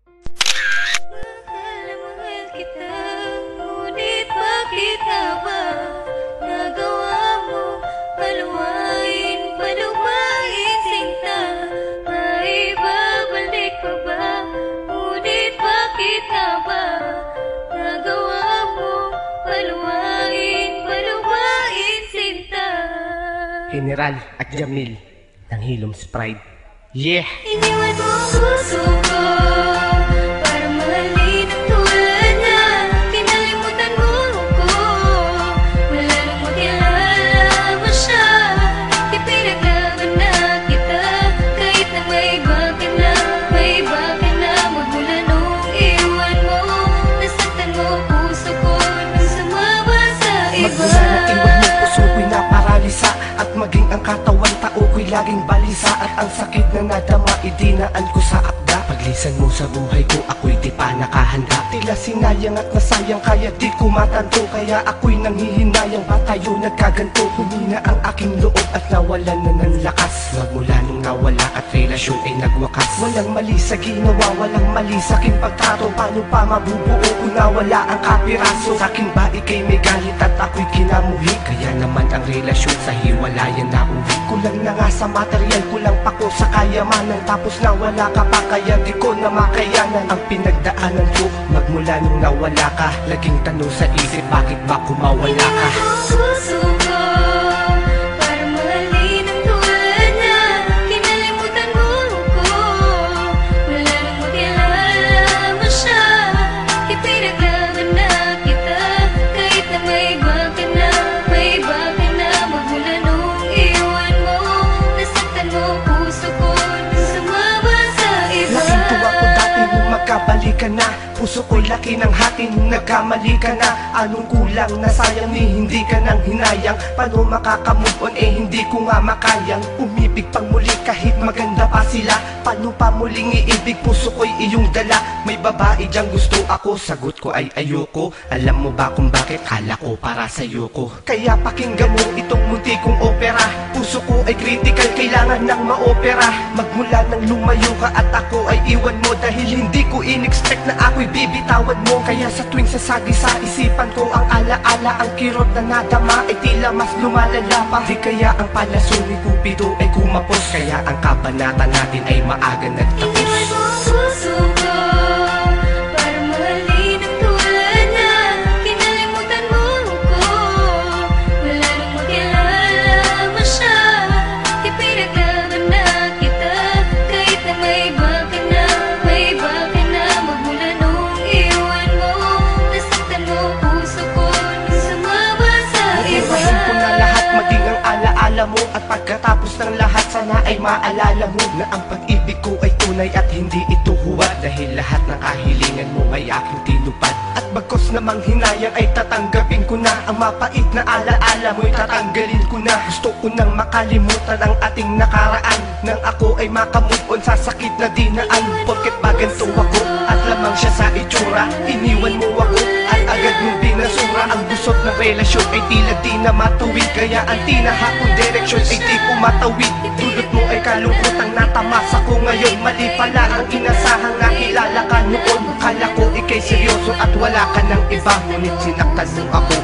Mahal na mahal kita, ngunit bakit nga ba nagawa mo paluwain sinta? Maibabalik pa ba? Ngunit bakit nga ba nagawa mo paluwain sinta? General at Jamil ng Hilom's Pride. Yeah! Iniwan mo ang puso ko para mahalin ang tulad niya. Kinalimutan mo ko, wala nang makilala mo siya. Ipinaglaban na kita, kahit na may iba ka na. Magmula nung iwan mo, nasaktan mo puso ko nang sumama sa iba. Magmula na iwan mo, puso ko'y naparalisa, at maging ang katawan tao ko'y laging balisa. At ang sakit na nadama, idinaan ko sa akda. Paglisan mo sa buhay ko, ako'y di pa nakahanda. Tila sinayang at nasayang, kaya di ko matanto. Kaya ako'y nanghihinayang, ba tayo nagkaganto? Humina ang aking loob at nawalan na ng lakas. Magmula nung nawala at relasyon ay nagwakas. Walang mali sa ginawa, walang mali sa aking pagtrato. Paano pa mabubuo kung nawala ang kapiraso? Sa akin ba ika'y may galit at ako'y kinamuhi? Kaya naman ang relasyon sa hiwalayan na uwi. Kulang na nga sa material, kulang pa ko sa kayamanan. Tapos nawala ka pa, kaya di ko na makayanan ang pinagdaanan ko. Magmula nung nawala ka, laging tanong sa isip, bakit ba kumawala ka? Iniwan mo ang puso ko para mahalin ang tulad niya. Kinalimutan mo ko, wala nang makilala mo siya. Ipinaglaban na kita, kahit na may iba ka na. Magmula nung iwan mo, nasaktan mo puso ko nang sumama sa iba. Laking tuwa ko dati nung magkabalikan na. Puso ko'y laki ng hati nung nagkamali ka na. Anong kulang na sayang ni hindi ka nang hinayang? Paano makakamove on hindi ko nga makayang umibig pang muli kahit maganda pa sila? Paano pa muling iibig, puso ko'y iyong dala? May babae diyang gusto ako, sagot ko ay ayoko. Alam mo ba kung bakit? Kala ko para sa'yo ko. Kaya pakinggan mo itong munti kong opera. Puso ko ay critical, kailangan ng maopera. Magmula nang lumayo ka at ako ay iwan mo, dahil hindi ko in-expect na ako'y bibitawan mo. Kaya sa tuwing sasagi sa isipan ko ang alaala, ang kirot na nadama ay tila mas lumalala pa. Di kaya ang palaso ni Cupido ay kumapos, kaya ang kabanata natin ay maaga nagtapos. Iniwan mo ang puso ko para mahalin ang tulad niya. Kinalimutan mo ko, wala nang makilala mo siya. Ipinaglaban na kita, kahit na may iba ka na. Magmula nung iwan mo, nasaktan mo puso ko nang sumama sa iba. Iwahin ko na lahat, maging ang alaala mo. At pagkatapos ng lahat, sana ay maalala mo na ang pag-ibig ko ay tunay at hindi ito huwad. Dahil lahat ng kahilingan mo ay aking tinupad. At bagkos namang hinayang ay tatanggapin ko na. Ang mapait na alaala mo'y tatanggalin ko na. Gusto ko nang makalimutan ang ating nakaraan, nang ako ay makamove on sa sakit na dinaan. Porket ba ganito ako at lamang siya sa itsura? Iniwan mo ako at agad mong binasura. Ang gusot ng relasyon ay tila di na matuwid, kaya ang tinahakong direksyon ay di ko matawid. Dulot mo ay kalungkotang natamasa ko ngayon. Mali pala ang inasahang nakilala ka noon. Kala ko ika'y seryoso at wala ka ng iba, ngunit sinaktan mo ako